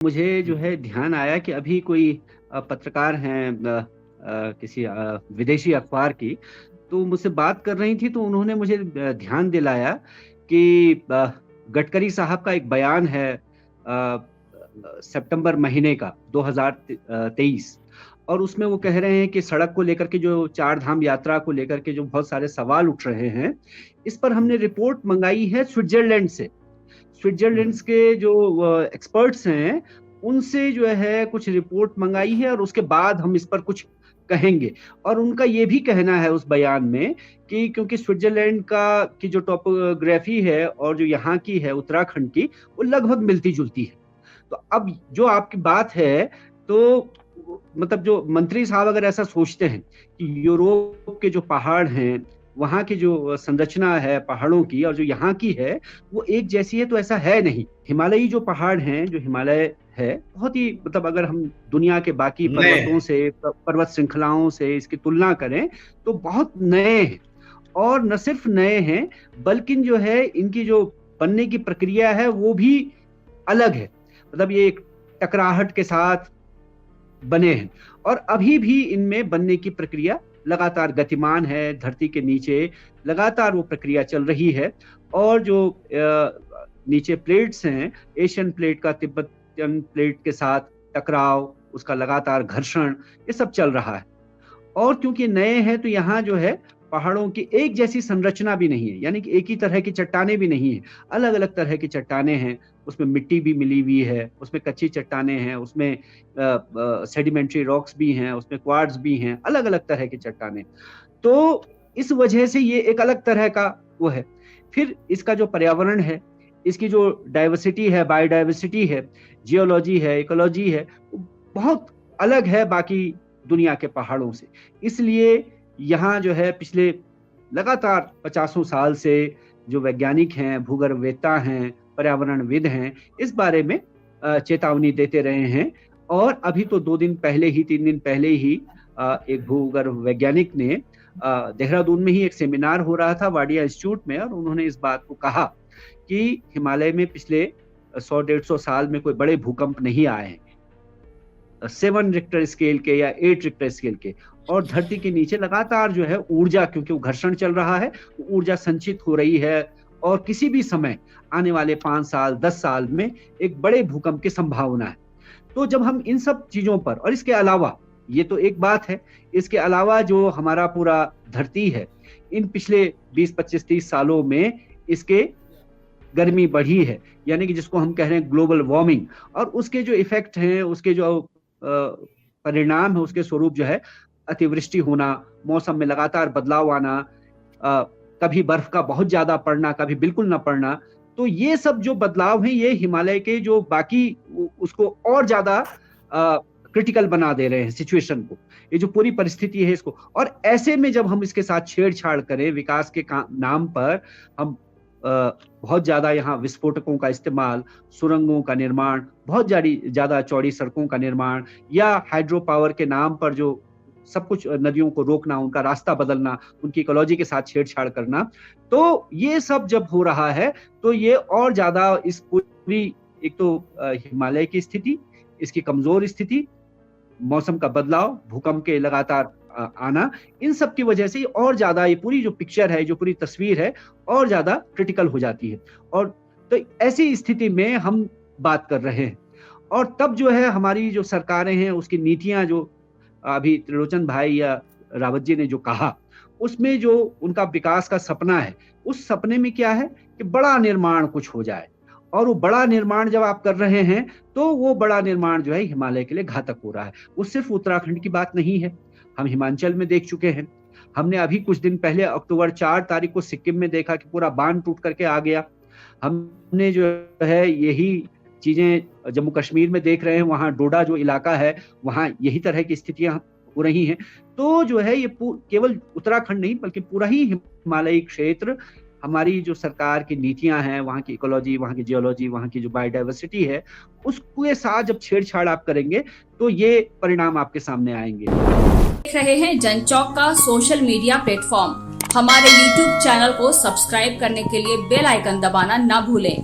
मुझे जो है ध्यान आया कि अभी कोई पत्रकार हैं किसी विदेशी अखबार की, तो मुझसे बात कर रही थी, तो उन्होंने मुझे ध्यान दिलाया कि गडकरी साहब का एक बयान है सितंबर महीने का 2023, और उसमें वो कह रहे हैं कि सड़क को लेकर के जो चार धाम यात्रा को लेकर के जो बहुत सारे सवाल उठ रहे हैं, इस पर हमने रिपोर्ट मंगाई है स्विट्जरलैंड से। स्विट्जरलैंड के जो एक्सपर्ट्स हैं, उनसे जो है कुछ रिपोर्ट मंगाई है, और उसके बाद हम इस पर कुछ कहेंगे। और उनका ये भी कहना है उस बयान में कि क्योंकि स्विट्जरलैंड की जो टोपोग्राफी है और जो यहाँ की है उत्तराखंड की, वो लगभग मिलती जुलती है। तो अब जो आपकी बात है, तो मतलब जो मंत्री साहब अगर ऐसा सोचते हैं कि यूरोप के जो पहाड़ हैं, वहाँ की जो संरचना है पहाड़ों की और जो यहाँ की है, वो एक जैसी है, तो ऐसा है नहीं। हिमालयी जो पहाड़ हैं, जो हिमालय है, बहुत ही मतलब अगर हम दुनिया के बाकी पर्वतों से, पर्वत श्रृंखलाओं से इसकी तुलना करें, तो बहुत नए हैं। और न सिर्फ नए हैं, बल्कि जो है इनकी जो बनने की प्रक्रिया है वो भी अलग है। मतलब ये एक टकराहट के साथ बने हैं, और अभी भी इनमें बनने की प्रक्रिया लगातार गतिमान है। धरती के नीचे लगातार वो प्रक्रिया चल रही है, और जो नीचे प्लेट्स हैं, एशियन प्लेट का तिब्बतियन प्लेट के साथ टकराव, उसका लगातार घर्षण, ये सब चल रहा है। और क्योंकि नए हैं, तो यहाँ जो है पहाड़ों की एक जैसी संरचना भी नहीं है, यानी कि एक ही तरह की चट्टानें भी नहीं है, अलग अलग तरह की चट्टानें हैं। उसमें मिट्टी भी मिली हुई है, उसमें कच्ची चट्टानें हैं, उसमें सेडिमेंट्री रॉक्स भी हैं, उसमें क्वार्ट्ज भी हैं, अलग अलग तरह की चट्टानें। तो इस वजह से ये एक अलग तरह का वो है। फिर इसका जो पर्यावरण है, इसकी जो डाइवर्सिटी है, बायोडाइवर्सिटी है, जियोलॉजी है, इकोलॉजी है, बहुत अलग है बाकी दुनिया के पहाड़ों से। इसलिए यहाँ जो है पिछले लगातार 50 साल से जो वैज्ञानिक हैं, भूगर्भवेत्ता हैं, पर्यावरणविद हैं, इस बारे में चेतावनी देते रहे हैं। और अभी तो 2 दिन पहले ही, 3 दिन पहले ही एक भूगर्भ वैज्ञानिक ने देहरादून में ही एक सेमिनार हो रहा था वाडिया इंस्टीट्यूट में, और उन्होंने इस बात को कहा कि हिमालय में पिछले 100-150 साल में कोई बड़े भूकंप नहीं आए हैं, 7 रिक्टर स्केल के या 8 रिक्टर स्केल के। और धरती के नीचे लगातार जो है ऊर्जा, क्योंकि वो घर्षण चल रहा है, ऊर्जा संचित हो रही है, और किसी भी समय आने वाले 5 साल 10 साल में एक बड़े भूकंप की संभावना है। तो जब हम इन सब चीजों पर, और इसके अलावा, ये तो एक बात है, इसके अलावा जो हमारा पूरा धरती है, इन पिछले 20, 25, 30 सालों में इसके गर्मी बढ़ी है, यानी कि जिसको हम कह रहे हैं ग्लोबल वार्मिंग, और उसके जो इफेक्ट हैं, उसके जो परिणाम है, उसके स्वरूप जो है अतिवृष्टि होना, मौसम में लगातार बदलाव आना, कभी बर्फ का बहुत ज्यादा पड़ना, कभी बिल्कुल ना पड़ना। तो ये सब जो बदलाव हैं, ये हिमालय के जो बाकी उसको और ज्यादा क्रिटिकल बना दे रहे हैं सिचुएशन को, ये जो पूरी परिस्थिति है इसको। और ऐसे में जब हम इसके साथ छेड़छाड़ करें, विकास के नाम पर हम बहुत ज्यादा यहाँ विस्फोटकों का इस्तेमाल, सुरंगों का निर्माण, बहुत ज्यादा चौड़ी सड़कों का निर्माण, या हाइड्रो पावर के नाम पर जो सब कुछ नदियों को रोकना, उनका रास्ता बदलना, उनकी इकोलॉजी के साथ छेड़छाड़ करना, तो ये सब जब हो रहा है, तो ये और ज्यादा इस पूरी, एक तो हिमालय की स्थिति, इसकी कमजोर स्थिति, मौसम का बदलाव, भूकंप के लगातार आना, इन सब की वजह से और ज्यादा ये पूरी जो पिक्चर है, जो पूरी तस्वीर है, और ज्यादा क्रिटिकल हो जाती है। और तो ऐसी स्थिति में हम बात कर रहे हैं, और तब जो है हमारी जो सरकारें हैं, उसकी नीतियां, जो अभी त्रिलोचन भाई या रावत जी ने जो कहा, उसमें जो उनका विकास का सपना है, उस सपने में क्या है कि बड़ा निर्माण कुछ हो जाए। और वो बड़ा निर्माण जब आप कर रहे हैं, तो वो बड़ा निर्माण जो है हिमालय के लिए घातक हो रहा है। वो सिर्फ उत्तराखंड की बात नहीं है, हम हिमाचल में देख चुके हैं। हमने अभी कुछ दिन पहले अक्टूबर 4 तारीख को सिक्किम में देखा कि पूरा बांध टूट करके आ गया। हमने जो है यही चीजें जम्मू कश्मीर में देख रहे हैं, वहां डोडा जो इलाका है, वहां यही तरह की स्थितियां हो रही हैं। तो जो है ये केवल उत्तराखंड नहीं, बल्कि पूरा ही हिमालयी क्षेत्र, हमारी जो सरकार की नीतियां हैं, वहाँ की इकोलॉजी, वहाँ की जियोलॉजी, वहाँ की जो बायोडाइवर्सिटी है, उसके साथ जब छेड़छाड़ आप करेंगे, तो ये परिणाम आपके सामने आएंगे। देख रहे हैं जनचौक का सोशल मीडिया प्लेटफॉर्म। हमारे YouTube चैनल को सब्सक्राइब करने के लिए बेल आइकन दबाना ना भूलें।